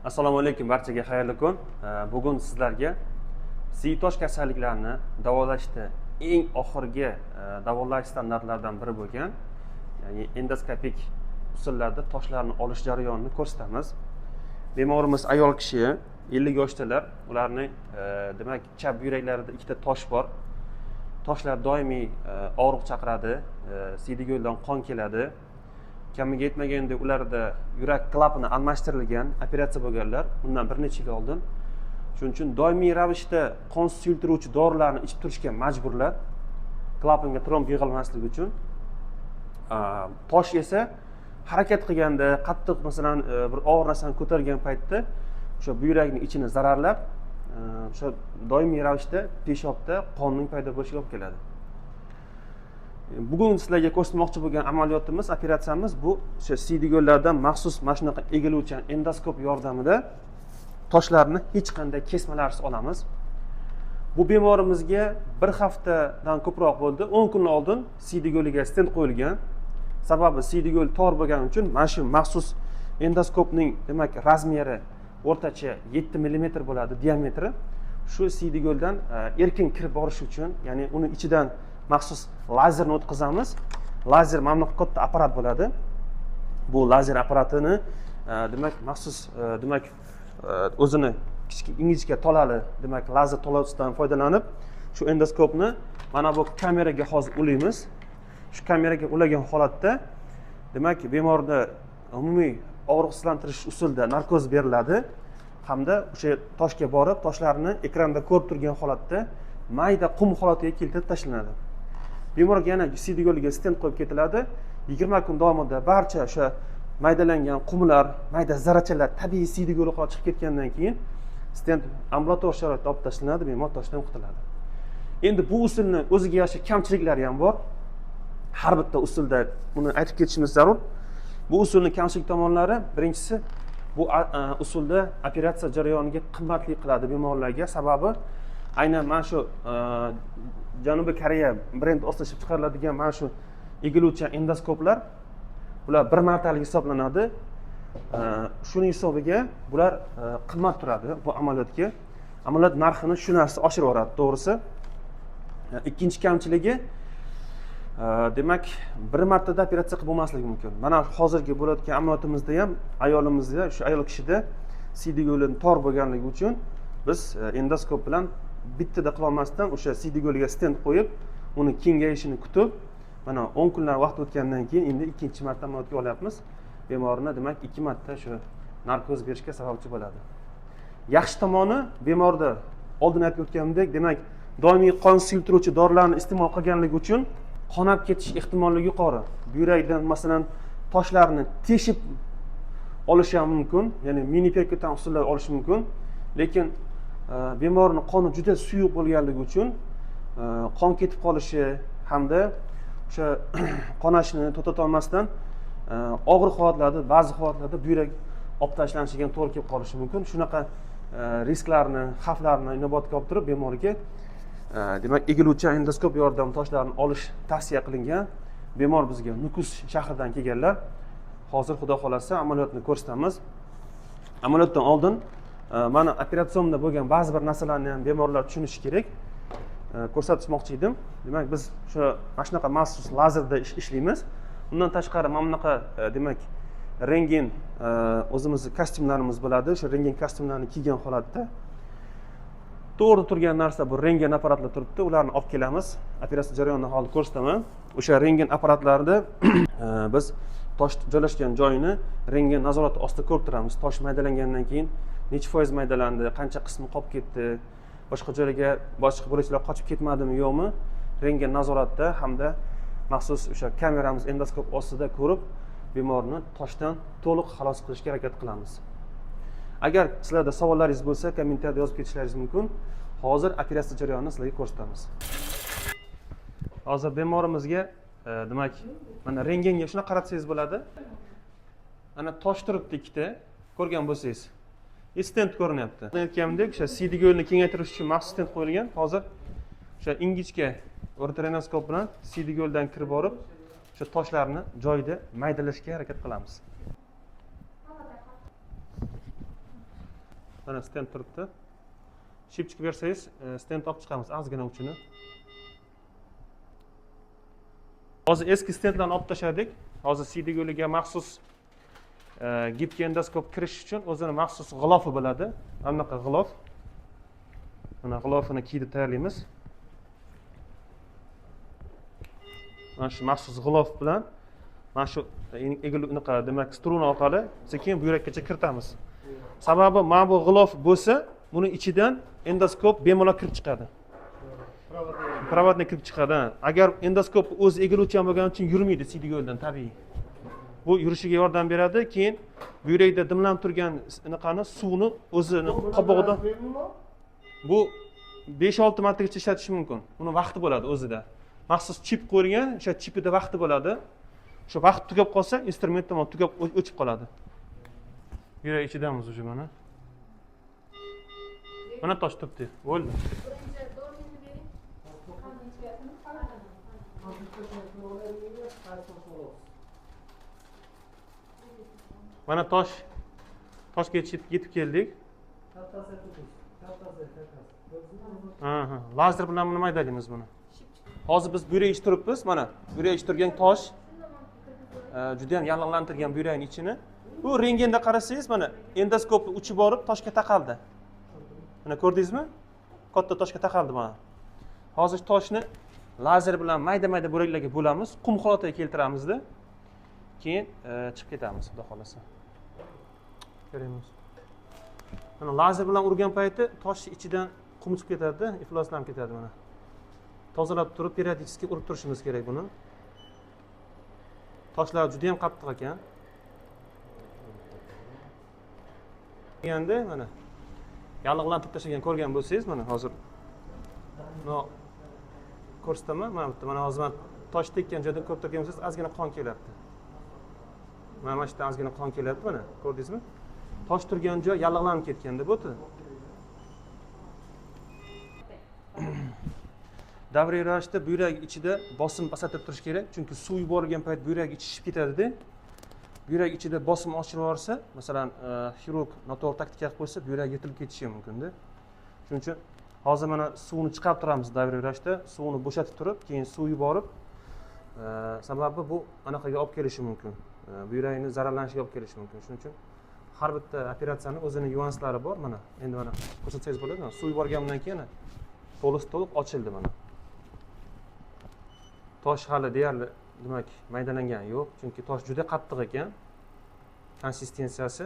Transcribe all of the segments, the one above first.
Assalomu alaykum, barchaga xayrli kun. Bugun sizlarga siyotosh kasalliklarini davolashda eng oxirgi davolash standartlaridan biri bo'lgan, ya'ni endoskopik usullarda toshlarni olish jarayonini ko'rsatamiz. Bemorimiz ayol kishi, 50 yoshdalar. Ularning demak chap yuraklarida ikkita tosh bor. Toshlar doimiy og'riq chaqiradi, siydik yo'ldan qon keladi. Kamiga yetmaganda ularda yurak klapani almashtirilgan, operatsiya bo'lganlar bundan bir necha yil oldin. Shuning uchun doimiy ravishda qon suyultiruvchi dorilarni ichib turishga majburlar. Klapanga tromb yig'ilmasligi uchun. Tosh esa harakat qilganda, qattiq masalan bir og'ir narsani ko'targan paytda o'sha buyrakning ichini zararlab, o'sha doimiy ravishda peshobda qonning paydo bo'lishiga olib keladi. Bugun sizlarga ko'rsatmoqchi bo'lgan amaliyotimiz, operatsiyamiz bu o'sha siydik yo'llardan maxsus mana shunaqa egiluvchan endoskop yordamida toshlarni hech qanday kesmalarsiz olamiz. Bu bemorimizga bir haftadan ko'proq bo'ldi. 10 kun oldin siydik yo'liga stent qo'yilgan. Sababi siydik yo'l tor bo'lgani uchun mana shu maxsus endoskopning demak razmeri o'rtacha 7 mm bo'ladi diametri. Shu siydik yo'ldan erkin kirib borish uchun, ya'ni uni ichidan maxsus lazerni o'tkazamiz. Lazer mana bunaqa katta apparat bo'ladi. Bu lazer apparatini demak maxsus demak o'zini kichik ingichka tolali demak lazer tolasidan foydalanib shu endoskopni mana bu kameraga hozir ulaymiz. Shu kameraga ulagan holatda demak bemorda umumiy og'riqsizlantirish usulida narkoz beriladi hamda o'sha toshga borib toshlarni ekranda ko'rib turgan holatda mayda qum holatiga keltirib tashlanadi. Bemorga yana siydik yo'liga stent qo'yib ketiladi. 20 kun davomida barcha o'sha maydalangan qumlar, mayda zarrachalar tabiiy siydik yo'li orqali chiqib ketgandan keyin stent ambulator sharoitda olib tashlanadi, bemor toshdan qutiladi. Endi bu usulning o'ziga yarasha kamchiliklari ham bor. Har bitta usulda buni aytib ketishimiz zarur. Bu usulning kamchilik tomonlari, birinchisi bu usulda operatsiya jarayoniga qimmatli qiladi bemorlarga. Sababi aynan mana shu Janubiy Koreya brend ostida ishlab chiqariladigan mana shu egiluvchan endoskoplar bular bir martalik hisoblanadi. Shuning hisobiga bular qimmat turadi bu amaliyotga. Amaliyot narxini shu narsa oshirib yuboradi, to'g'risi. Ikkinchi kamchiligi demak bir martada operatsiya qilib bo'lmasligi mumkin. Mana hozirgi bo'layotgan amaliyotimizda ham ayolimizda, shu ayol kishida siydik yo'li tor bo'lganligi uchun biz endoskop bilan bittada qila olmasdan o'sha siydik yo'liga stent qo'yib, uni kengayishini kutib, mana 10 kunlar vaqt o'tgandan keyin endi ikkinchi marta amaliyotga olyapmiz. Bemorni demak 2 marta shu narkoz berishga sababchi bo'ladi. Yaxshi tomoni bemorda oldin aytib o'tganimdek, demak doimiy qon suyultiruvchi dorilarni iste'mol qilganligi uchun qonab ketish ehtimolligi yuqori. Buyrakdan masalan toshlarni teshib olish ham mumkin, ya'ni mini perkutan usullar olish mumkin, lekin bemorning qoni juda suyuq bo'lganligi uchun qon ketib qolishi hamda o'sha qonashni to'xtata olmasdan og'ir holatlarda, ba'zi holatlarda buyrak olib tashlanishiga to'g'ri kelib qolishi mumkin. Shunaqa risklarni, xavflarni inobatga olib turib bemorga demak egiluvchan endoskop yordamida toshlarni olish tavsiya qilingan. Bemor bizga Nukus shahridan kelganlar. Hozir xudo xolasa amaliyotni ko'rsatamiz. Amaliyotdan oldin mana operatsiyonda bo'lgan ba'zi bir narsalarni ham bemorlar tushunishi kerak. Ko'rsatmoqchi edim. Demak biz mana shunaqa maxsus lazerda ishlaymiz. Undan tashqari mana bunaqa demak rentgen o'zimizning kostyumlarimiz bo'ladi. O'sha rentgen kostyumlarni kiygan holatda to'g'ri turgan narsa bu rentgen apparatlar turibdi. Ularni olib kelamiz. Operatsiya jarayonini hozir ko'rsataman. O'sha rentgen apparatlarida biz tosh joylashgan joyini rentgen nazorati ostida ko'rib turamiz. Tosh maydalangandan keyin necha foiz maydalandi, qancha qismi qolib ketdi, boshqa joylarga boshqa bo'lakchalar qochib ketmadimi, yo'qmi? Rentgen nazoratda hamda maxsus o'sha kameramiz endoskop ostida ko'rib, bemorni toshdan to'liq xalos qilishga harakat qilamiz. Agar sizlarda savollaringiz bo'lsa, kommentariyada yozib ketishlaringiz mumkin. Hozir operatsiya jarayonini sizlarga ko'rsatamiz. Hozir bemorimizga demak mana rentgenga shuna qaratsangiz bo'ladi. Ana tosh turibdi ikkita, ko'rgan bo'lsangiz. Stent ko'rinyapti. Aytganimdek, o'sha siydik yo'lni kengaytirish uchun maxsus stent qo'yilgan. Hozir o'sha ingichka o'rta-renoskop bilan siydik yo'ldan kirib borib, o'sha toshlarni joyida maydalashga harakat qilamiz. Mana stend turibdi. Shipchik bersangiz, stend olib chiqamiz ozgina uchini. Hozir eski stendlarni olib tashladik. Hozir CD yo'liga maxsus gibga endoskop kirish uchun o'zini maxsus g'ilofi bo'ladi. Mana bunaqa g'ilof. Mana g'ilofini kiyib tayyorlaymiz. Mana shu maxsus g'ilof bilan mana shu unaqa demak struna orqali sekin buyrakgacha kiritamiz. Sababi mana bu g'ilof bo'lsa, buni ichidan endoskop bemalol kirib chiqadi. Provodni kirib chiqadi. Agar endoskop o'zi egiluvchan bo'lgani uchun yurmaydi CD yo'ldan tabiiy. Bu yurishiga yordam beradi. Keyin buyrakda dimlanib turgan anaqani suvni o'zini qobog'idan bu 5-6 martagacha ishlatish mumkin. Buni vaqti bo'ladi o'zida. Maxsus chip qo'yilgan, o'sha chipida vaqti bo'ladi. Shu vaqt tugab qolsa, instrument tomon tugab o'chib qoladi. Yurak ichidamiz уже mana. Mana tosh turibdi. Bo'ldi. Mana toshga yetib keldik. Lazer bilan buni maydalaymiz buni. Hozir biz buyrak ichib turibmiz, mana buyrak ichib turgan tosh juda ham yallig'lantirgan buyrakning ichini. Bu rentgenda qarasangiz, mana endoskopni uchi borib toshga taqaldi. Mana ko'rdingizmi? Katta toshga taqaldi mana. Hozir toshni lazer bilan mayda-mayda bo'laklarga bo'lamiz, qum holatiga keltiramizda. Keyin chiqib ketamiz, xudo xolasa. Ko'ramiz. Mana lazer bilan urgan payti tosh ichidan qum chiqib ketadi, ifloslanib ketadi mana. Tozalab turib, periodически urib turishimiz kerak buni. Toshlar juda ham qattiq ekan. Deganda mana yallig'lantirib tashlagan ko'rgan bo'lsangiz, mana hozir no ko'rsataman, mana hozir tosh tekkan joydan ko'rib turgan bo'lsangiz, ozgina qon kelyapti. Mana shu yerdan ozgina qon kelyapti, mana ko'rdingizmi? Tosh turgan joy yallig'lanib ketganda bo'ti. Davriy ravishda buyrak ichida bosim pasaytirib turish kerak, chunki suv yuborilgan payt buyrak ichi shishib ketadi-da. Buyrak ichida bosim oshib yorsa, masalan, xirurg noto'g'ri taktika qilib qo'ysa, buyrak yetilib ketishi mumkin-da. Shuning uchun hozir mana suvni chiqarib turamiz davriy ravishda, suvni bo'shatib turib, keyin suv yuborib, sababi bu anaqaga olib kelishi mumkin. Buyrakning zararlanishiga olib kelishi mumkin. Shuning uchun har bitta operatsiyaning o'zining nyuanslari bor. Mana endi mana ko'rsatsangiz bo'ladi. Suv yuborgandan keyin to'liq ochildi mana. Tosh hali deyarli demak maydalangani yo'q, chunki tosh juda qattiq ekan. Konsistensiyasi.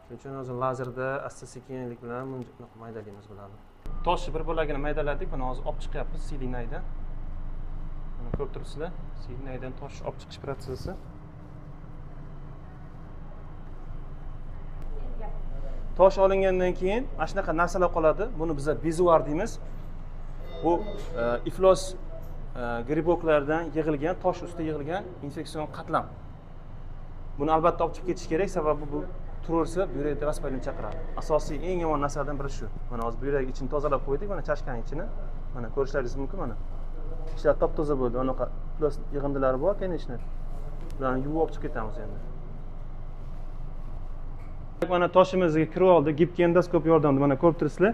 Shuning uchun o'zi lazerda asta-sekinlik bilan maydalaymiz bularni. Toshni bir bo'lagini maydaladik, mana hozir olib chiqyapmiz sidinaydan. Mana ko'rib turibsizlar, sidinaydan tosh olib chiqish protsessi. Tosh olingandan keyin mana shunaqa narsalar qoladi. Buni biz bezuar deymiz. Bu iflos griboklardan yig'ilgan, tosh ustida yig'ilgan infeksion qatlam. Buni albatta olib chiqib ketish kerak, sababi bu turaversa buyrakda vosparin chaqiradi. Asosiy eng yomon narsalardan biri shu. Mana hozir buyrak ichini tozalab qo'ydik, mana chashkaning ichini. Mana ko'rishlaringiz mumkin mana. Ishlar top-toza bo'ldi. Anaqa iflos yig'indilari bor, конечно. Bularni yuvib olib chiqib ketamiz endi. Mana toshimizga kirib oldi, gibga endoskop yordamida mana ko'rib turibsizlar.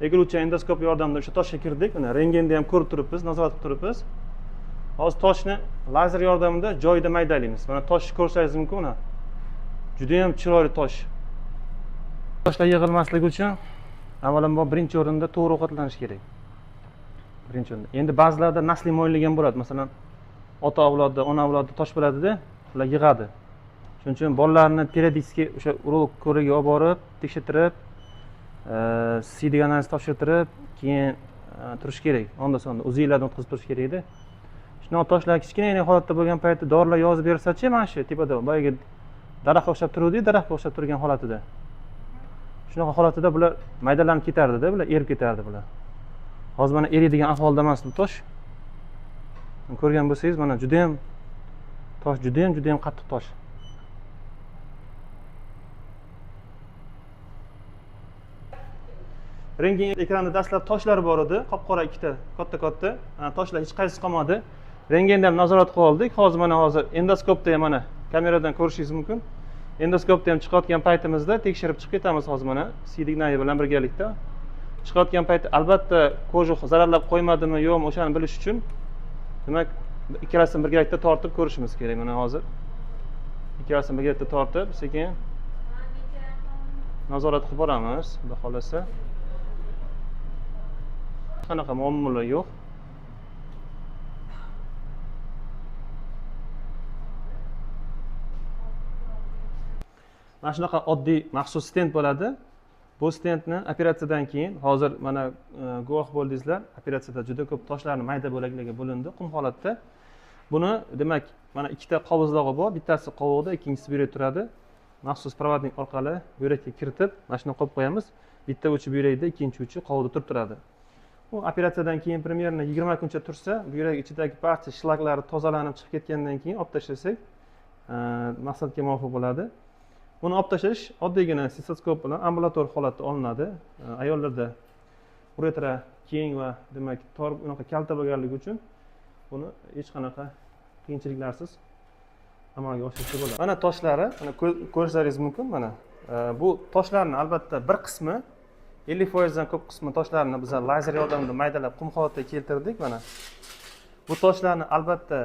Egiluvchan endoskop yordamida o'sha toshga kirdik. Mana rentgenda ham ko'rib turibmiz, nazorat qilib turibmiz. Hozir toshni lazer yordamida joyida maydalaymiz. Mana toshni ko'rishingiz mumkin mana. Juda ham chiroyli tosh. Toshlar yig'ilmasligi uchun avvalambor birinchi o'rinda to'g'ri ovqatlanish kerak. Birinchi o'rinda. Endi ba'zilarda nasliy mo'yillik bo'ladi. Masalan, ota avlodda, ona avlodda tosh bo'ladi-da, ular yig'adi. Shuning uchun bolalarni periodически o'sha urolog ko'rigiga olib borib, tekshirtirib, CD analiz topshirtirib, keyin turish kerak. Ondan so'ng UZIlardan o'tkazib turish kerak-da. Shunaqa toshlar kichkina holatda bo'lgan paytda dorilar yozib bersa-chi, mana shu tepada boyagi daraxtga o'xshab turuvdi, daraxtga o'xshab turgan holatida. Shunaqa holatida bular maydalanib ketardi-da, bular erib ketardi bular. Hozir mana eriydigan ahvolda emas bu tosh. Ko'rgan bo'lsangiz, mana juda ham qattiq tosh. Rentgen ekranida dastlab toshlar bor edi, qop-qora ikkita, katta-katta. Toshlar hech qaysi qolmadi. Rentgenda ham nazorat qilib oldik. Hozir endoskopda ham mana kameradan ko'rishingiz mumkin. endoskopda ham chiqayotgan paytimizda tekshirib chiqib ketamiz hozir mana signal bilan birgalikda. Chiqayotgan paytda albatta ko'juq zararlab qo'ymadimi yo'qmi o'shani bilish uchun demak ikkalasini birgalikda tortib ko'rishimiz kerak. Mana hozir ikkalasini birgalikda tortib sekin nazorat qilib boramiz. Xudo xolasa qanaqa muammolar yo'q. Mana shunaqa oddiy maxsus stent bo'ladi. Bu stentni operatsiyadan keyin hozir mana guvoh bo'ldingizlar, operatsiyada juda ko'p toshlarni mayda bo'laklarga bo'lindi qum holatda. Buni demak mana ikkita qovuzlog'i bor, bittasi qovoqda, ikkinchisi bu yerda turadi. Maxsus provodnik orqali yurakka kiritib, mana shuni qo'yib qo'yamiz. Bitta uchi bu yurakda, ikkinchi uchi qovoqda turib turadi. Bu operatsiyadan keyin примерно 20 kuncha tursa, bu yurak ichidagi barcha shlaklari tozalanib chiqib ketgandan keyin olib tashlasak, maqsadga muvofiq bo'ladi. Buni olib tashlash oddiygina stetskop bilan ambulator holatda olinadi. Ayollarda uretra keng va demak tor unaqa kalta bo'lganligi uchun buni hech qanaqa qiyinchiliklarsiz amalga oshirishga bo'ladi. Mana toshlari, mana ko'rishingiz mumkin mana. Bu toshlarni albatta bir qismi 50% dan ko'p qismi toshlarni biz lazer yordamida maydalab qum holatga keltirdik mana. Bu toshlarni albatta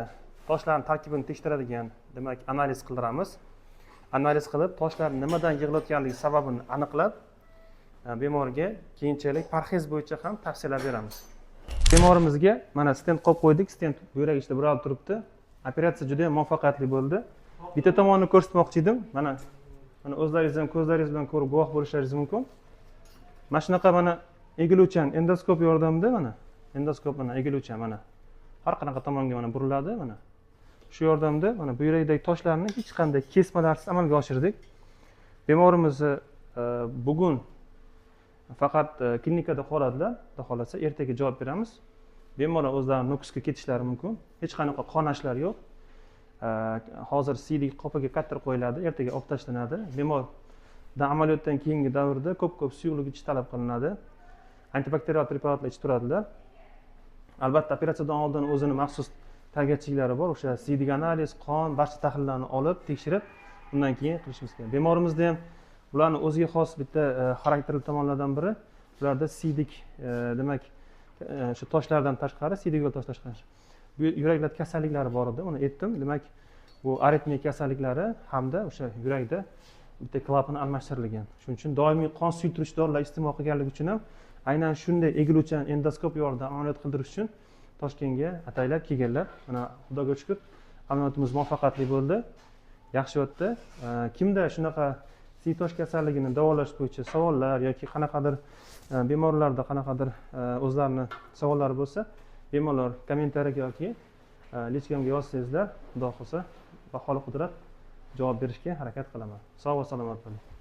toshlarning tarkibini tekshiradigan demak analiz qildiramiz. Analiz qilib, toshlar nimadan yig'ilayotganligi sababini aniqlab, bemorga keyinchalik parhez bo'yicha ham tavsiyalar beramiz. Bemorimizga mana stent qo'yib qo'ydik, stent buyrak ichida buralib turibdi. Operatsiya juda ham muvaffaqiyatli bo'ldi. Bitta tomonini ko'rsatmoqchi edim. Mana o'zlaringiz ham ko'zlaringiz bilan ko'rib guvoh bo'lishingiz mumkin. Mana shunaqa mana egiluvchan endoskop yordamida mana endoskop mana egiluvchan mana har qanaqa tomonga mana buriladi mana. Shu yordamda mana bu yurakdagi toshlarni hech qanday kesmalarsiz amalga oshirdik. Bemorimizni bugun faqat klinikada qoladilar, xudo xolasa ertaga javob beramiz. Bemorlar o'zlari nukusga ketishlari mumkin. Hech qanaqa qonashlar yo'q. Hozir siydik qopaga qattirib qo'yiladi, ertaga olib tashlanadi. Bemor amaliyotdan keyingi davrda ko'p suyuqlik ichish talab qilinadi. Antibakterial preparatlar ichib turadilar. Albatta operatsiyadan oldin o'zini maxsus targachiliklari bor. O'sha siydik analiz, qon, barcha tahlillarni olib, tekshirib, undan keyin qilishimiz kerak. Bemorimizda ham ularning o'ziga xos bitta xarakterli tomonlardan biri, ularda siydik demak shu toshlardan tashqari, siydik yo'l tosh tashqari. Bu yuraklar kasalliklari bor edi, uni aytdim. Demak, bu aritmiya kasalliklari hamda o'sha yurakda bitta klapan almashtirilgan. Shuning uchun doimiy qon suyultirish dorilar iste'mol qilganligi uchun ham aynan shunday egiluvchan endoskop yordamida amaliyot qildirish uchun Toshkentga ataylab kelganlar. Mana Xudoga shukr, amaliyotimiz muvaffaqiyatli bo'ldi. Yaxshi o'tdi. Kimda shunaqa siytosh kasalligini davolash bo'yicha savollar yoki qanaqadir bemorlarda qanaqadir o'zlarini savollari bo'lsa, bemalol kommentariyaga yoki lichkamga yozsangizlar, Xudo xolsa va Xoliq qudrat javob berishga harakat qilaman. Sog' va salomat bo'ling.